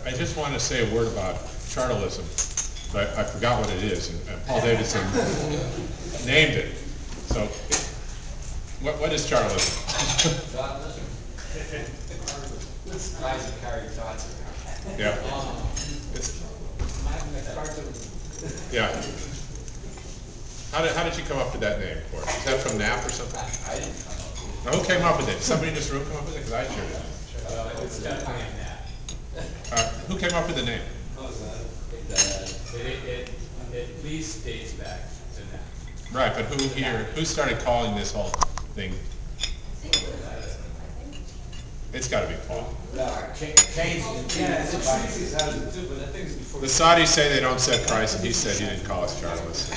I just want to say a word about chartalism, but I forgot what it is, and Paul Davidson named it. So, what is chartalism? Chartalism. Guys who carry thoughts around. Yeah. Yeah. How did you come up with that name for it? Is that from NAP or something? I didn't come up with it. Now, who came up with it? Did somebody in this room come up with it? Because I sure did. It's definitely a NAP. Who came up with the name? It at least dates back to NAP. Right, but who started calling this whole thing? It's got to be Paul. The Saudis say they don't set price, and he said he didn't call us chartalists.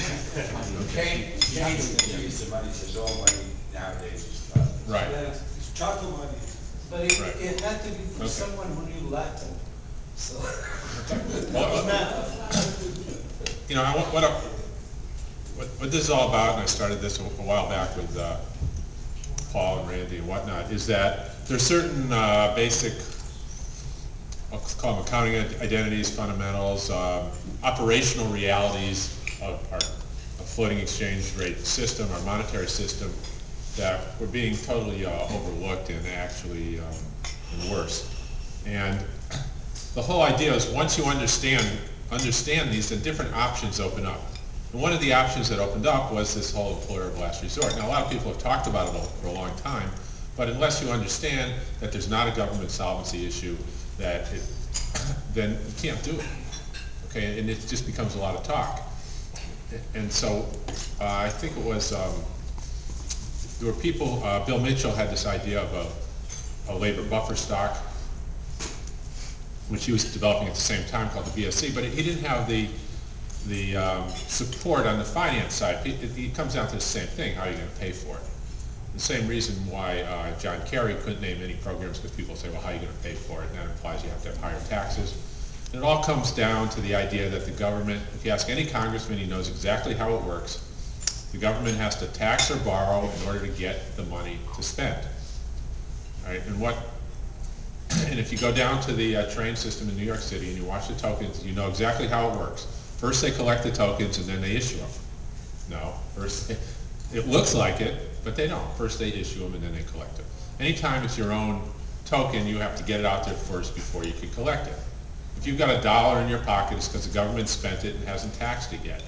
Keynes used the money, says all money nowadays is chartalism. Right. It's charter money. But it had to be from someone who knew Latin. So, you know, what this is all about, and I started this a while back with Paul and Randy and whatnot, is that there's certain basic, I'll call them accounting identities, fundamentals, operational realities of our floating exchange rate system, our monetary system, that were being totally overlooked and actually worse. And the whole idea is once you understand these, then different options open up. And one of the options that opened up was this whole employer of last resort. Now, a lot of people have talked about it for a long time, but unless you understand that there's not a government solvency issue, then you can't do it. Okay, and it just becomes a lot of talk. And so I think it was, there were people, Bill Mitchell had this idea of a labor buffer stock, which he was developing at the same time, called the BSC, but he didn't have the support on the finance side. It comes down to the same thing: how are you going to pay for it? The same reason why John Kerry couldn't name any programs, because people say, well, how are you going to pay for it? And that implies you have to have higher taxes. And it all comes down to the idea that the government, if you ask any congressman, he knows exactly how it works. The government has to tax or borrow in order to get the money to spend. All right? And if you go down to the train system in New York City and you watch the tokens, you know exactly how it works. First they collect the tokens and then they issue them. No, first it looks like it, but they don't. First they issue them and then they collect them. Anytime it's your own token, you have to get it out there first before you can collect it. If you've got $1 in your pocket, it's because the government spent it and hasn't taxed it yet.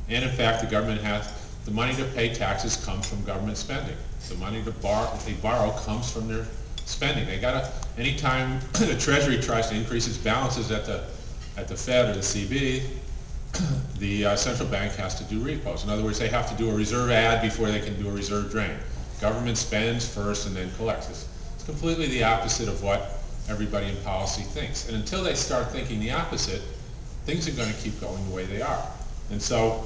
And in fact, the government has, the money to pay taxes comes from government spending. The money they borrow comes from their spending. They gotta, anytime the Treasury tries to increase its balances at the Fed or the CB, the central bank has to do repos. In other words, they have to do a reserve add before they can do a reserve drain. Government spends first and then collects. It's completely the opposite of what everybody in policy thinks. And until they start thinking the opposite, things are going to keep going the way they are. And so,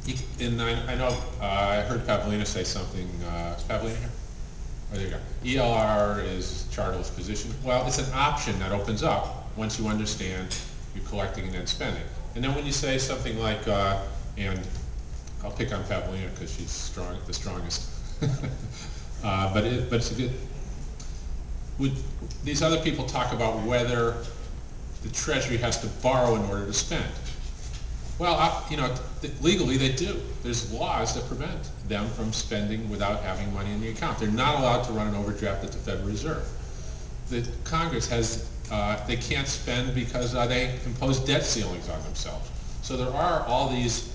I know I heard Pavlina say something. Is Pavlina here? Oh, there you go. ELR is chartist position. Well, it's an option that opens up once you understand you're collecting and then spending. And then when you say something like, and I'll pick on Pavlina because she's the strongest, but it's a good. These other people talk about whether the Treasury has to borrow in order to spend. Well, legally they do. There's laws that prevent them from spending without having money in the account. They're not allowed to run an overdraft at the Federal Reserve. The Congress has, they can't spend because they impose debt ceilings on themselves. So there are all these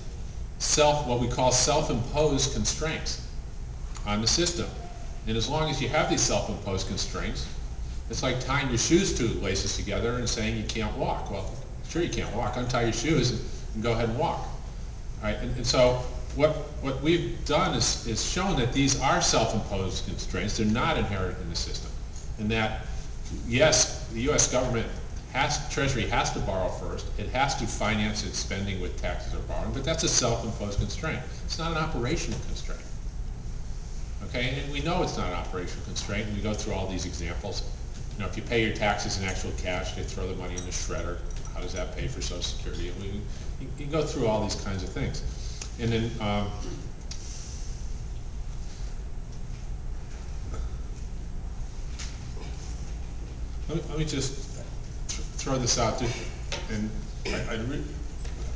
what we call self-imposed constraints on the system. And as long as you have these self-imposed constraints, it's like tying your shoes two laces together and saying you can't walk. Well, sure you can't walk. Untie your shoes and go ahead and walk. All right? And so what we've done is shown that these are self-imposed constraints. They're not inherent in the system. And that, yes, the U.S. government Treasury has to borrow first. It has to finance its spending with taxes or borrowing, but that's a self-imposed constraint. It's not an operational constraint. Okay, and we know it's not an operational constraint, and we go through all these examples. If you pay your taxes in actual cash, they throw the money in the shredder. How does that pay for Social Security? And you go through all these kinds of things. And then let me just throw this out there, and I'd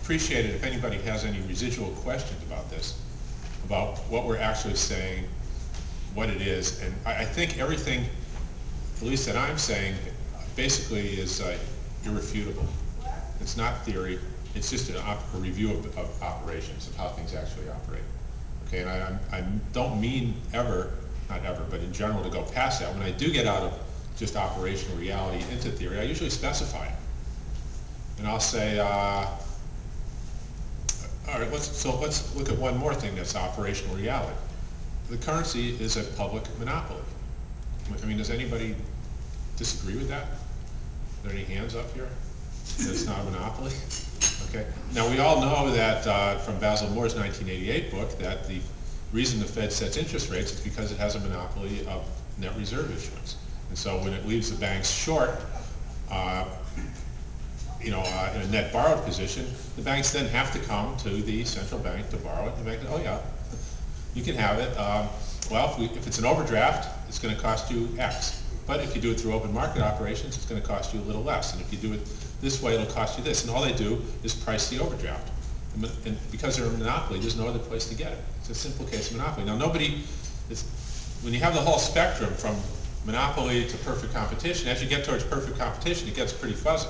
appreciate it if anybody has any residual questions about this, about what we're actually saying, what it is, and I think everything, at least that I'm saying, basically is irrefutable. It's not theory, it's just a review of operations, of how things actually operate. Okay, and I don't mean ever, not ever, but in general to go past that. When I do get out of just operational reality into theory, I usually specify it. And I'll say, all right, let's look at one more thing that's operational reality. The currency is a public monopoly. I mean, does anybody disagree with that? Are there any hands up here? That it's not a monopoly? Okay. Now, we all know that from Basil Moore's 1988 book that the reason the Fed sets interest rates is because it has a monopoly of net reserve issuance. And so when it leaves the banks short, in a net borrowed position, the banks then have to come to the central bank to borrow it. The bank says, oh yeah, you can have it. Well, if it's an overdraft, it's going to cost you X. But if you do it through open market operations, it's going to cost you a little less. And if you do it this way, it'll cost you this. And all they do is price the overdraft. And because they're a monopoly, there's no other place to get it. It's a simple case of monopoly. Now, when you have the whole spectrum from monopoly to perfect competition, as you get towards perfect competition, it gets pretty fuzzy.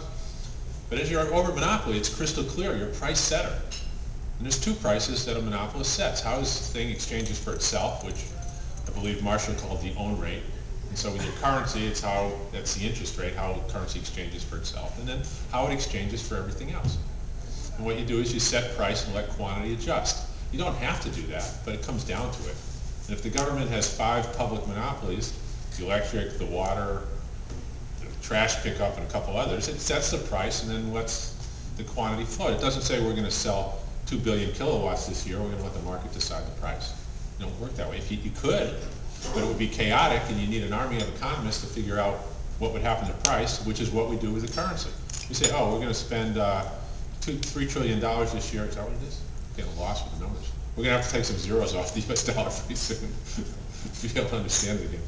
But as you're over monopoly, it's crystal clear. You're a price setter. And there's two prices that a monopolist sets. How this thing exchanges for itself, which I believe Marshall called the own rate. And so with your currency, that's the interest rate, how currency exchanges for itself. And then how it exchanges for everything else. And what you do is you set price and let quantity adjust. You don't have to do that, but it comes down to it. And if the government has 5 public monopolies, the electric, the water, the trash pickup, and a couple others, it sets the price and then lets the quantity flow. It doesn't say we're going to sell 2 billion kilowatts this year, we're going to let the market decide the price. It don't work that way. If you could, but it would be chaotic, and you need an army of economists to figure out what would happen to price, which is what we do with the currency. We say, oh, we're going to spend $3 trillion this year. Is that what it is? Getting lost with the numbers. We're going to have to take some zeros off the US dollar pretty soon to be able to understand it again.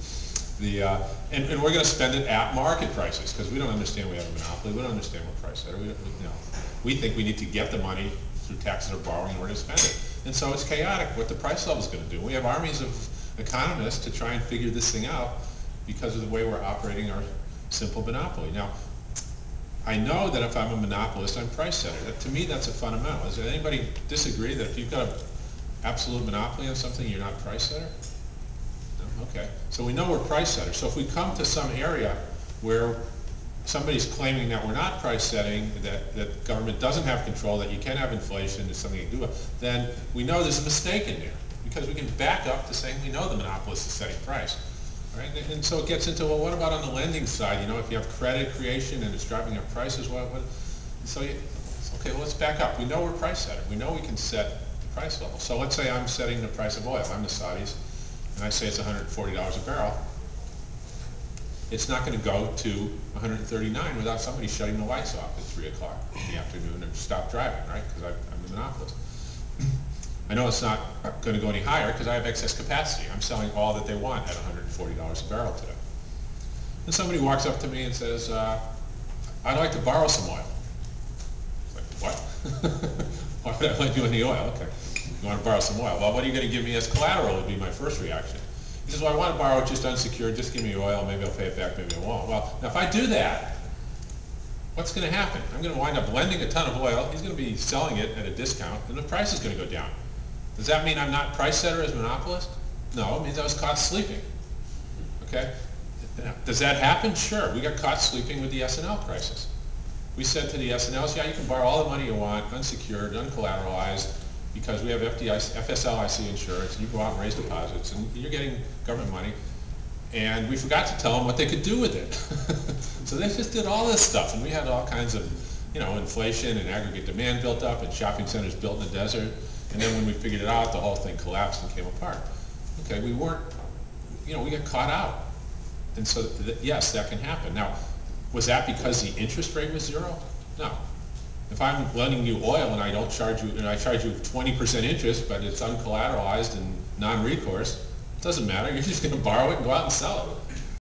And we're going to spend it at market prices, because we don't understand we have a monopoly. We don't understand what price that is. We think we need to get the money through taxes or borrowing in order to spend it. And so it's chaotic what the price level is going to do. We have armies of economists to try and figure this thing out because of the way we're operating our simple monopoly. Now, I know that if I'm a monopolist, I'm price setter. To me, that's a fundamental. Does anybody disagree that if you've got an absolute monopoly on something, you're not price setter? No? Okay. So we know we're price setters. So if we come to some area where somebody's claiming that we're not price setting, that government doesn't have control, that you can have inflation, there's something you can do, then we know there's a mistake in there, because we can back up to saying we know the monopolist is setting price. Right? And so it gets into, well, what about on the lending side? If you have credit creation and it's driving up prices, okay, well, let's back up. We know we're price setter. We know we can set the price level. So let's say I'm setting the price of oil. I'm the Saudis, and I say it's $140 a barrel. It's not going to go to 139 without somebody shutting the lights off at 3 o'clock in the afternoon and stop driving, right? Because I'm the monopolist. I know it's not going to go any higher because I have excess capacity. I'm selling all that they want at $140 a barrel today. And somebody walks up to me and says, I'd like to borrow some oil. It's like, what? Why would I lend you any oil? Okay, you want to borrow some oil. Well, what are you going to give me as collateral would be my first reaction. He says, well, I want to borrow it just unsecured, just give me oil, maybe I'll pay it back, maybe I won't. Well, now if I do that, what's going to happen? I'm going to wind up lending a ton of oil, he's going to be selling it at a discount, and the price is going to go down. Does that mean I'm not price setter as monopolist? No, it means I was caught sleeping. Okay? Does that happen? Sure. We got caught sleeping with the S&L crisis. We said to the S&Ls, yeah, you can borrow all the money you want, unsecured, uncollateralized, because we have FSLIC insurance, and you go out and raise deposits, and you're getting government money. And we forgot to tell them what they could do with it. So they just did all this stuff, and we had all kinds of, inflation and aggregate demand built up, and shopping centers built in the desert. And then when we figured it out, the whole thing collapsed and came apart. Okay, we weren't, we got caught out. And so, yes, that can happen. Now, was that because the interest rate was zero? No. If I'm lending you oil and I don't charge you, and I charge you 20% interest, but it's uncollateralized and non-recourse, it doesn't matter. You're just going to borrow it and go out and sell it.